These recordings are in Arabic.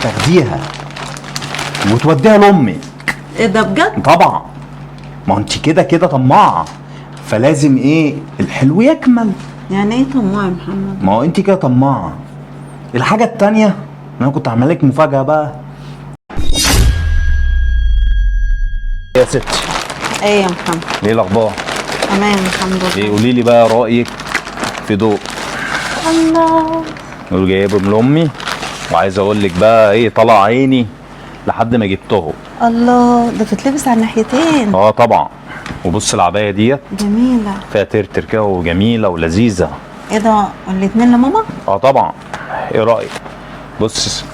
تاخديها وتوديها لامي. ايه ده بجد؟ طبعا، ما انت كده كده طماعه، فلازم ايه الحلو يكمل. يعني ايه طماع يا محمد؟ ما هو انت كده طماعه. الحاجه التانيه انا كنت عامل لك مفاجاه بقى يا ستي. ايه يا محمد؟ ايه الاخبار؟ تمام الحمد لله. ايه قولي لي بقى رايك في ضوء. الله. دول جايبهم لامي، وعايز اقول لك بقى ايه طلع عيني لحد ما جبته. الله، ده تتلبس على الناحيتين. اه طبعا. وبص العبايه ديت جميلة. فيها ترتر كده وجميله ولذيذه. ايه ده؟ الاتنين لماما؟ اه طبعا. ايه رايك؟ بص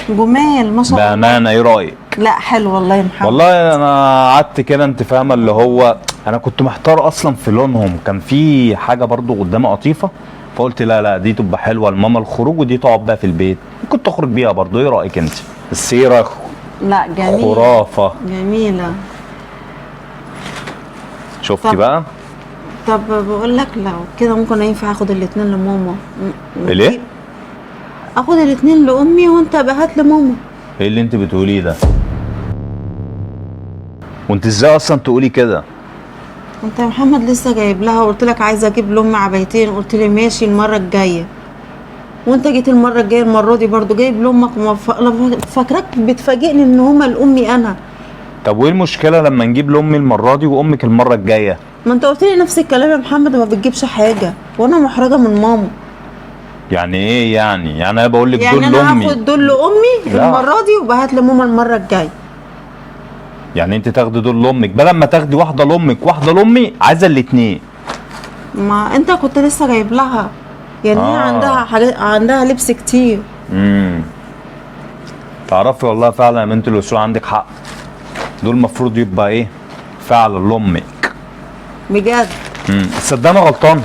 جمال ما شاء الله. بامانه ايه رايك؟ لا حلو والله يا محمد. والله انا قعدت كده انت فاهمه اللي هو انا كنت محتار اصلا في لونهم، كان في حاجه برضو قدامي قطيفه، فقلت لا دي تبقى حلوه لماما الخروج ودي تقعد بقى في البيت، ممكن تخرج بيها برضو. ايه رايك انت؟ بس ايه رايك؟ لا جميلة. خرافه. جميلة. شفتي طب بقى؟ طب بقول لك لو كده ممكن ينفع اخد الاتنين لماما. ليه؟ اخد الاتنين لامي وانت بقى هات لماما. ايه اللي انت بتقوليه ده؟ وانت ازاي اصلا تقولي كده؟ انت يا محمد لسه جايب لها وقلت لك عايزه اجيب لامي عبايتين، قلت لي ماشي المره الجايه، وانت جيت المره الجايه المره دي برضو جايب لامك فاكراك بتفاجئني ان هما لامي انا. طب وايه المشكله لما نجيب لامي المره دي وامك المره الجايه؟ ما انت قلت لي نفس الكلام يا محمد، ما بتجيبش حاجه وانا محرجه من ماما. يعني ايه يعني انا بقول لك يعني دول انا لامي. هاخد دول لامي لا. المره دي وبقى هات لماما المره الجايه. يعني انت تاخدي دول لامك بدل ما تاخدي واحده لامك واحده لامي، عايزه الاتنين. ما انت كنت لسه جايب لها، يعني هي عندها حاجات، عندها لبس كتير. تعرفي والله فعلا يا بنت الوصول عندك حق، دول المفروض يبقى ايه فعلا لامك. بجد. تصدق انا غلطان؟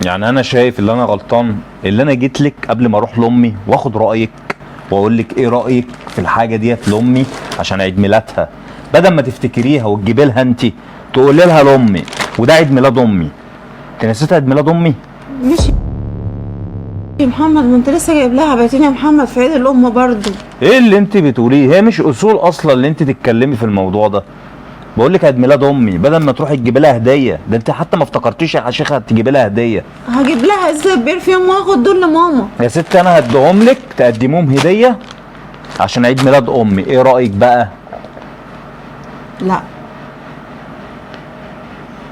يعني انا شايف اللي انا غلطان اللي انا جيت لك قبل ما اروح لامي واخد رايك واقول لك ايه رايك في الحاجه ديت لامي عشان عيد ميلادها، بدل ما تفتكريها وتجيبي لها انت تقولي لها لامي وده عيد ميلاد امي. انت نسيت عيد ميلاد امي؟ مش يا محمد، ما انت لسه جايب لها عبايتين يا محمد في عيد الام برضه. ايه اللي انت بتقوليه؟ هي مش اصول اصلا اللي انت تتكلمي في الموضوع ده. بقول لك عيد ميلاد امي بدل ما تروحي تجيبي لها هديه، ده انت حتى ما افتكرتيش يا شيخه تجيبي لها هديه. هجيب لها ازاي برفيوم واخد دول لماما؟ يا ست انا هديهم لك تقدموهم هديه عشان عيد ميلاد امي، ايه رايك بقى؟ لا.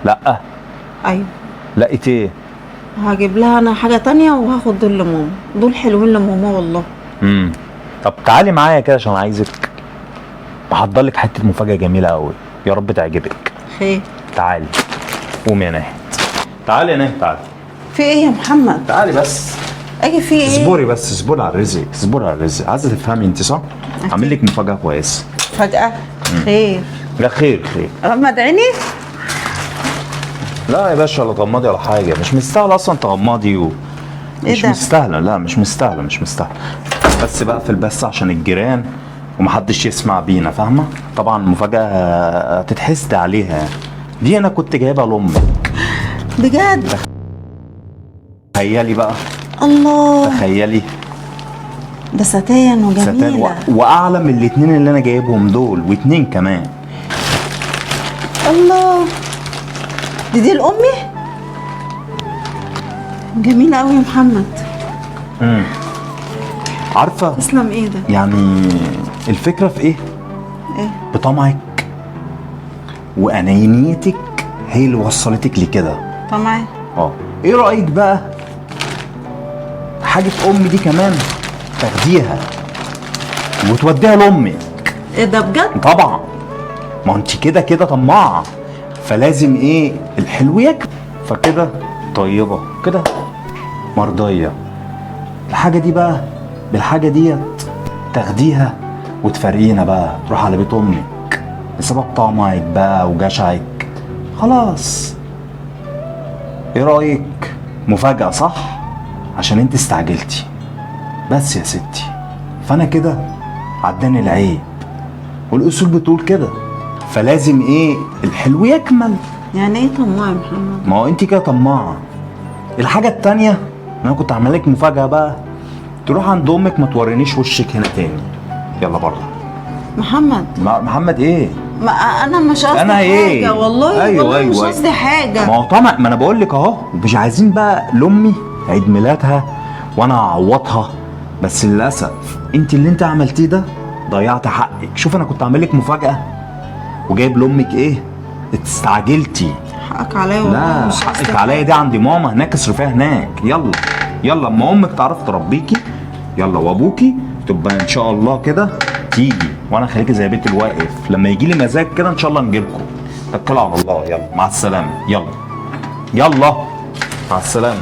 لا. ايوه. لقيت ايه؟ هجيب لها انا حاجه تانية وهاخد دول لماما، دول حلوين لماما والله. طب تعالي معايا كده عشان عايزك بحضر لك حته مفاجاه جميله قوي، يا رب تعجبك. خير. تعالي قومي يا ناهد. تعالي يا ناهد تعالي. في ايه يا محمد؟ تعالي بس. اجي في ايه؟ اصبري بس، اصبري على الرزق، اصبري على الرزق. عايزه تفهمي انت صح؟ عامل لك مفاجاه كويسه. فجأة؟ خير. لا خير خير. غمض عيني؟ لا يا باشا لا تغمضي ولا حاجه، مش مستاهله اصلا تغمضي ايه مش ده؟ مستاهله، لا مش مستاهله مش مستاهله. بس بقفل بس عشان الجيران ومحدش يسمع بينا، فاهمه؟ طبعا المفاجاه تتحسد عليها، دي انا كنت جايبها لامك. بجد؟ تخيلي بقى. الله. تخيلي. ده ستان وجميله. ستان واعلى من الاتنين اللي انا جايبهم دول واتنين كمان. الله. دي لامي؟ جميله قوي يا محمد. عارفه تسلم ايدك. يعني الفكره في ايه؟ ايه؟ بطمعك وانانيتك هي اللي وصلتك لكده. طمعي؟ ايه رايك بقى حاجه امي دي كمان تاخديها وتوديها لامي؟ ايه ده بجد؟ طبعا، ما انت كده كده طماعه، فلازم ايه الحلو يكمل. فكده طيبه كده مرضيه. الحاجه دي بقى بالحاجه ديت تاخديها وتفرقينا بقى تروح على بيت امك بسبب طمعك بقى وجشعك. خلاص. ايه رايك؟ مفاجاه صح؟ عشان انت استعجلتي بس يا ستي، فانا كده عداني العيب والاصول بتقول كده، فلازم ايه الحلو يكمل. يعني ايه طماع يا محمد؟ ما هو انت كده طماعه. الحاجه التانيه انا كنت عامل لك مفاجاه بقى تروح عند امك، ما تورينيش وشك هنا تاني. يلا بره. محمد محمد ايه؟ ما انا مش قصدي انا حاجه ايه؟ والله. أيوة والله أيوة مش أيوة. قصدي حاجه. ما هو طبعا، ما انا بقول لك اهو، مش عايزين بقى لامي عيد ميلادها وانا اعوضها، بس للاسف انت اللي انت عملتيه ده ضيعت حقك. شوف انا كنت عامل لك مفاجاه وجايب لامك ايه، استعجلتي. حقك عليا والله. لا، مش قصدي حقك عليا دي عند ماما هناك، اصرفيها هناك. يلا يلا، اما امك تعرف تربيكي. يلا، وابوكي تبقى ان شاء الله كده تيجي، وانا خليكي زي بيت الواقف، لما يجي لي مزاج كده ان شاء الله نجيلكم. توكلوا على الله. يلا مع السلامه. يلا يلا، مع السلامه.